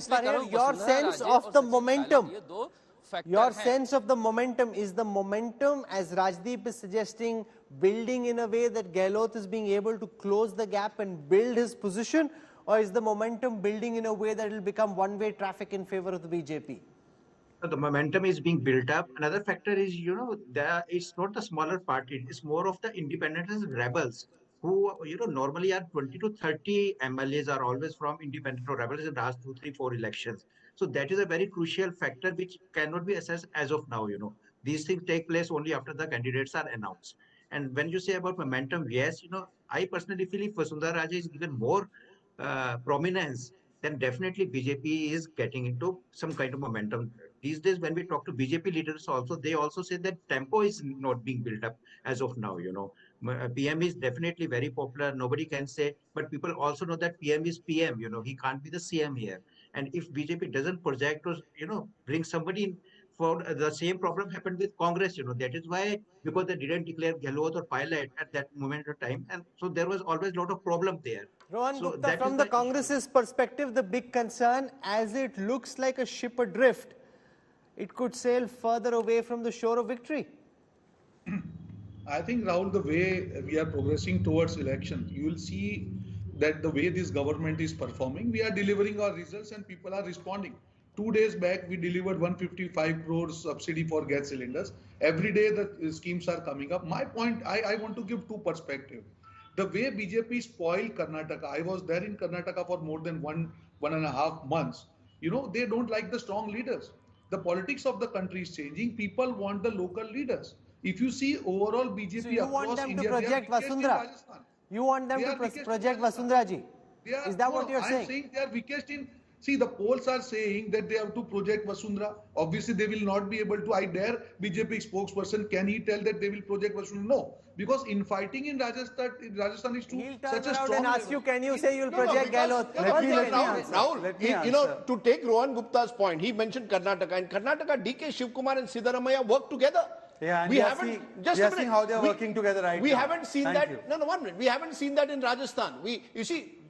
Farhad, your sense of the momentum. Your sense of the momentum, is the momentum, as Rajdeep is suggesting, building in a way that Gehlot is being able to close the gap and build his position, or is the momentum building in a way that it will become one-way traffic in favor of the BJP? So the momentum is being built up. Another factor is, it's not the smaller party, it's more of the independent rebels who, normally are 20 to 30 MLAs are always from independent or rebels in the last 2, 3, 4 elections. So that is a very crucial factor which cannot be assessed as of now. These things take place only after the candidates are announced. And when you say about momentum, yes, I personally feel if Vasundhara Raje is given more prominence, then definitely BJP is getting into some kind of momentum. These days, when we talk to BJP leaders also, they also say that tempo is not being built up as of now. PM is definitely very popular. Nobody can say, but people also know that PM is PM. He can't be the CM here. And if BJP doesn't project or, bring somebody in, for the same problem happened with Congress, that is why, because they didn't declare Gehlot or pilot at that moment of time. And so there was always a lot of problem there. Rohan So Gupta, from the Congress's perspective, the big concern, as it looks like a ship adrift, it could sail further away from the shore of victory. I think, Rahul, the way we are progressing towards election, you will see that the way this government is performing, we are delivering our results and people are responding. 2 days back, we delivered 155 crores subsidy for gas cylinders. Every day the schemes are coming up. My point, I want to give two perspectives. The way BJP spoiled Karnataka, I was there in Karnataka for more than 1.5 months. They don't like the strong leaders. The politics of the country is changing. People want the local leaders. If you see overall BJP so you across want them India, to project Vasundhara? You want them to project Vasundhara ji? Is that what you're saying? I'm saying they are weakest in. See, the polls are saying that they have to project Vasundhara. Obviously, they will not be able to. I dare BJP spokesperson. Can he tell that they will project Vasundhara? No, because infighting in Rajasthan is too such a strong. And ask you, can you say you'll project Gehlot? Rahul, to take Rohan Gupta's point, he mentioned Karnataka. In Karnataka, DK Shivkumar and Siddaramaiah work together. Yeah, and we haven't seeing how they are working together right now. We haven't seen that. No, 1 minute. We haven't seen that in Rajasthan. You see,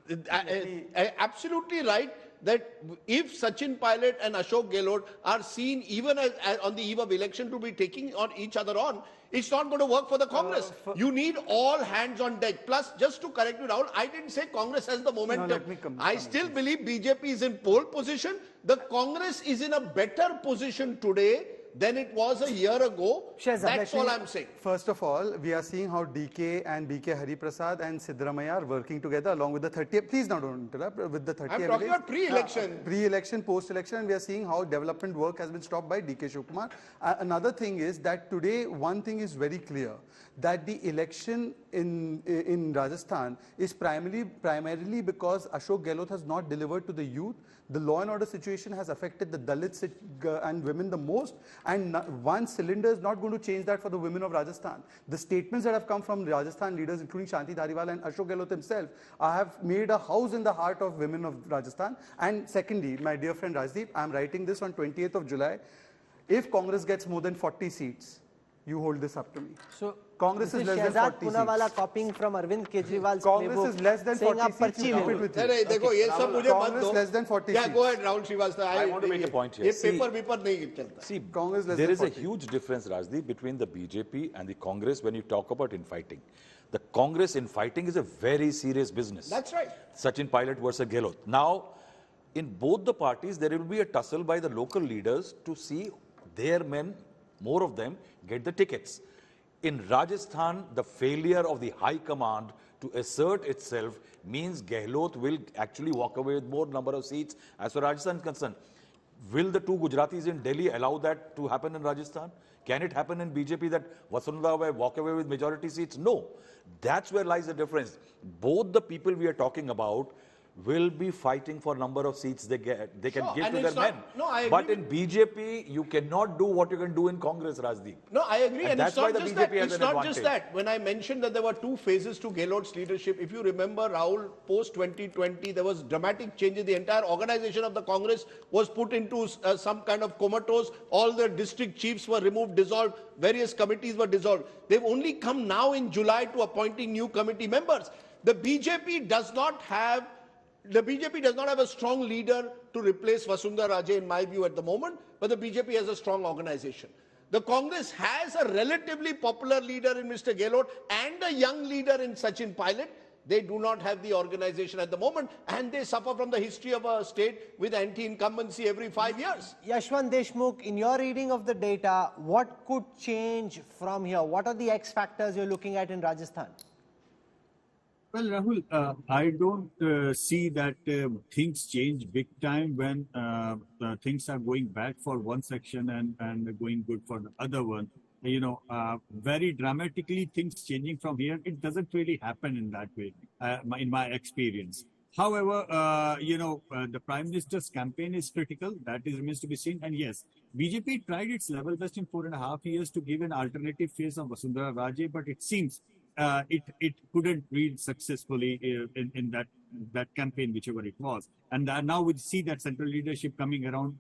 absolutely right. That if Sachin Pilot and Ashok Gehlot are seen even as on the eve of election to be taking on each other on, it's not going to work for the Congress. You need all hands on deck. Plus, just to correct you, Rahul, I didn't say Congress has the momentum. I still believe BJP is in pole position. The Congress is in a better position today than it was a year ago. That's all I'm saying. First of all, we are seeing how DK and BK Hariprasad and Siddaramaiah are working together along with the 30. Please now don't interrupt. With the 30. I'm talking about pre-election. Pre-election, post-election, and we are seeing how development work has been stopped by DK Shivkumar. Another thing is that today, one thing is very clear, that the election in Rajasthan is primarily because Ashok Gehlot has not delivered to the youth. The law and order situation has affected the Dalits and women the most, and one cylinder is not going to change that for the women of Rajasthan. The statements that have come from Rajasthan leaders, including Shanti Dhariwal and Ashok Gehlot himself, have made a house in the heart of women of Rajasthan. And secondly, my dear friend Rajdeep, I am writing this on 28th of July. If Congress gets more than 40 seats, you hold this up to me. So Congress is less than 40 seats. Punawala copying from Arvind Kejriwal's Congress is less than 40 seats. Congress less than 40 seats. Yeah, go ahead, Rahul Srivastava. I want to make a point here. See, Congress there is a huge difference, Rajdeep, between the BJP and the Congress when you talk about infighting. The Congress infighting is a very serious business. That's right. Sachin Pilot versus Gehlot. Now, in both the parties, there will be a tussle by the local leaders to see their men, more of them, get the tickets. In Rajasthan, the failure of the High Command to assert itself means Gehlot will actually walk away with more number of seats as far as Rajasthan is concerned. Will the two Gujaratis in Delhi allow that to happen in Rajasthan? Can it happen in BJP that Vasundhara will walk away with majority seats? No. That's where lies the difference. Both the people we are talking about will be fighting for number of seats they can give to their men. No, I agree. But in BJP, you cannot do what you can do in Congress, Rajdeep. No, I agree. And that's why the BJP has it's an not advantage. just that. When I mentioned that there were two phases to Gehlot's leadership, if you remember, Rahul, post-2020, there was dramatic change in the entire organization of the Congress was put into some kind of comatose. All the district chiefs were removed, dissolved. Various committees were dissolved. They've only come now in July to appointing new committee members. The BJP does not have The BJP does not have a strong leader to replace Vasundhara Raje, in my view, at the moment, but the BJP has a strong organization. The Congress has a relatively popular leader in Mr. Gehlot and a young leader in Sachin Pilot. They do not have the organization at the moment, and they suffer from the history of a state with anti-incumbency every 5 years. Yashwant Deshmukh, in your reading of the data, what could change from here? What are the X factors you're looking at in Rajasthan? Well, Rahul, I don't see that things change big time when things are going bad for one section and going good for the other one. You know, very dramatically things changing from here, it doesn't really happen in that way, in my experience. However, the Prime Minister's campaign is critical. That remains to be seen. And yes, BJP tried its level best in 4.5 years to give an alternative face of Vasundhara Raje, but it seems it couldn't read successfully in that campaign, whichever it was. And now we see that central leadership coming around